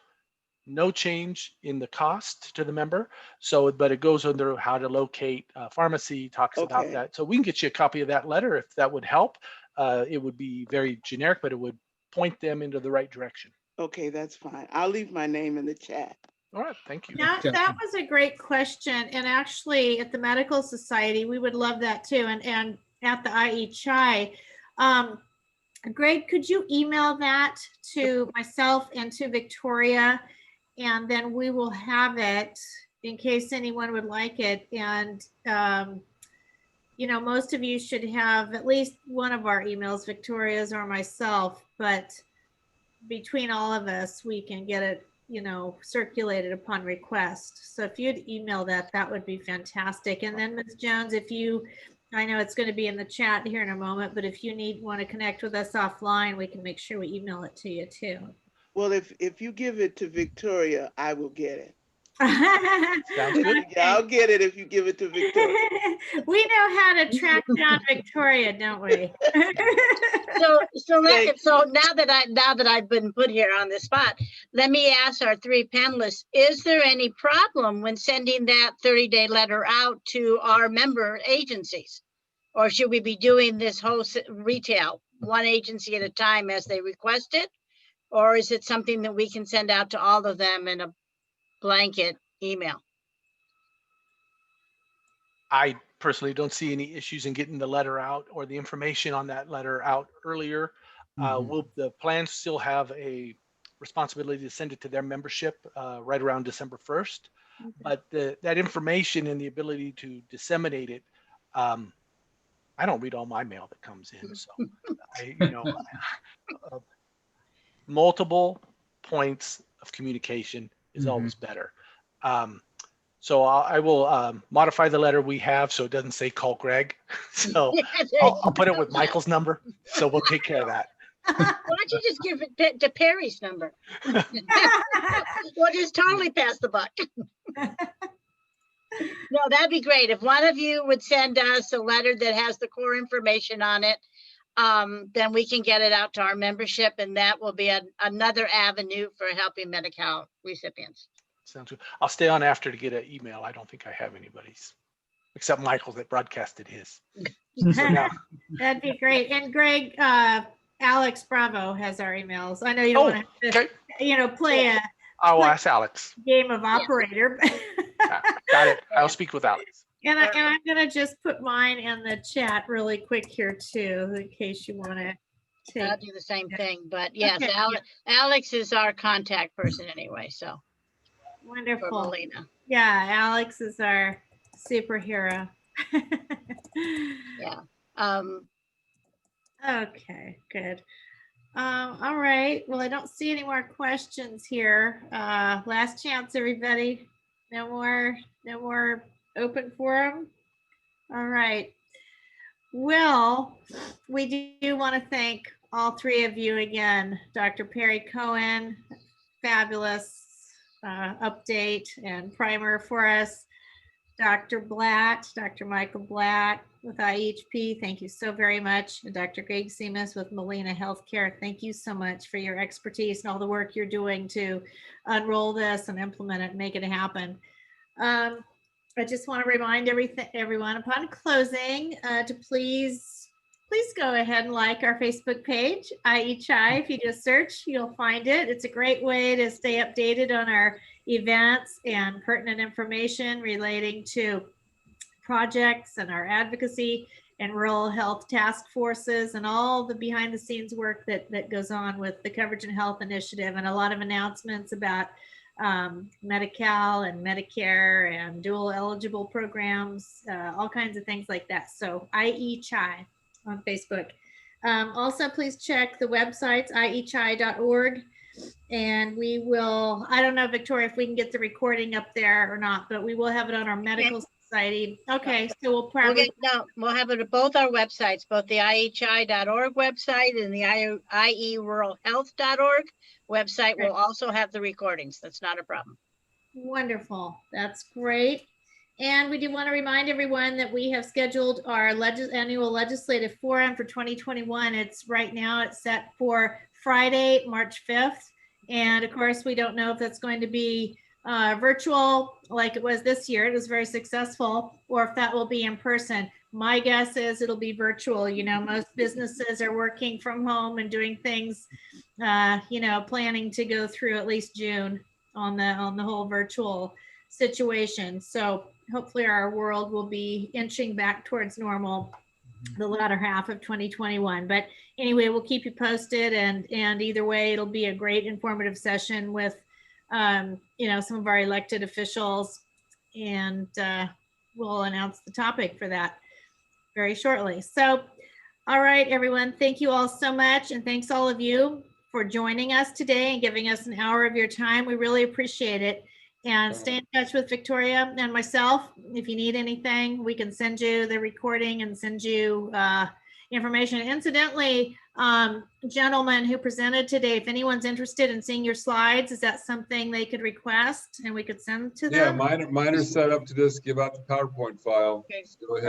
no change in the cost to the member. So, but it goes under how to locate pharmacy, talks about that. So we can get you a copy of that letter if that would help. It would be very generic, but it would point them into the right direction. Okay, that's fine. I'll leave my name in the chat. All right, thank you. That was a great question. And actually at the Medical Society, we would love that too. And at the IEHP, Greg, could you email that to myself and to Victoria? And then we will have it in case anyone would like it. And, you know, most of you should have at least one of our emails, Victoria's or myself, but between all of us, we can get it, you know, circulated upon request. So if you'd email that, that would be fantastic. And then Ms. Jones, if you, I know it's going to be in the chat here in a moment, but if you want to connect with us offline, we can make sure we email it to you too. Well, if you give it to Victoria, I will get it. Sounds good. Yeah, I'll get it if you give it to Victoria. We know how to track down Victoria, don't we? So now that I've been put here on the spot, let me ask our three panelists, is there any problem when sending that 30-day letter out to our member agencies? Or should we be doing this whole retail, one agency at a time as they request it? Or is it something that we can send out to all of them in a blanket email? I personally don't see any issues in getting the letter out or the information on that letter out earlier. Will the plans still have a responsibility to send it to their membership right around December 1st? Okay. But that information and the ability to disseminate it, I don't read all my mail that comes in, so multiple points of communication is always better. So I will modify the letter we have so it doesn't say call Greg. So I'll put it with Michael's number. So we'll take care of that. Why don't you just give it to Perry's number? We'll just totally pass the buck. No, that'd be great. If one of you would send us a letter that has the core information on it, then we can get it out to our membership, and that will be another avenue for helping Medi-Cal recipients. Sounds good. I'll stay on after to get an email. I don't think I have anybody's except Michael that broadcasted his. So now. That'd be great. And Greg, Alex Bravo has our emails. I know you don't want to, play a. I'll ask Alex. Game of operator. Got it. I'll speak with Alex. And I'm going to just put mine in the chat really quick here too, in case you want to. I'll do the same thing, but yes, okay. Alex is our contact person anyway, so. Wonderful. Yeah, Alex is our superhero. Yeah. Okay, good. All right. Well, I don't see any more questions here. Last chance, everybody. No more open forum. All right. Well, we do want to thank all three of you again. Dr. Perry Cohen, fabulous update and primer for us. Dr. Blatt, Dr. Michael Blatt with IEHP, thank you so very much. And Dr. Greg Seamus with Molina Healthcare, thank you so much for your expertise and all the work you're doing to unroll this and implement it and make it happen. I just want to remind everyone upon closing to please go ahead and like our Facebook page, IEHI. If you just search, you'll find it. It's a great way to stay updated on our events and pertinent information relating to projects and our advocacy and rural health task forces and all the behind the scenes work that goes on with the Coverage and Health Initiative, and a lot of announcements about Medi-Cal and Medicare and dual eligible programs, all kinds of things like that. So IEHI on Facebook. Also, please check the websites, IEHI.org. And we will, I don't know, Victoria, if we can get the recording up there or not, but we will have it on our medical society. Okay, so we'll probably. We'll have it at both our websites, both the IEHI.org website and the IEruralhealth.org website will also have the recordings. That's not a problem. Wonderful. That's great. And we do want to remind everyone that we have scheduled our annual legislative forum for 2021. It's right now, it's set for Friday, March 5th. And of course, we don't know if that's going to be virtual like it was this year. It was very successful, or if that will be in person. My guess is it'll be virtual. You know, most businesses are working from home and doing things, you know, planning to go through at least June on the whole virtual situation. So hopefully our world will be inching back towards normal the latter half of 2021. But anyway, we'll keep you posted, and either way, it'll be a great informative session with you know, some of our elected officials, and we'll announce the topic for that very shortly. So, all right, everyone, thank you all so much, and thanks all of you for joining us today and giving us an hour of your time. We really appreciate it. And stay in touch with Victoria and myself. If you need anything, we can send you the recording and send you information. Incidentally, gentlemen who presented today, if anyone's interested in seeing your slides, is that something they could request and we could send to them? Yeah, mine are set up to just give out the PowerPoint file. Okay. Go ahead.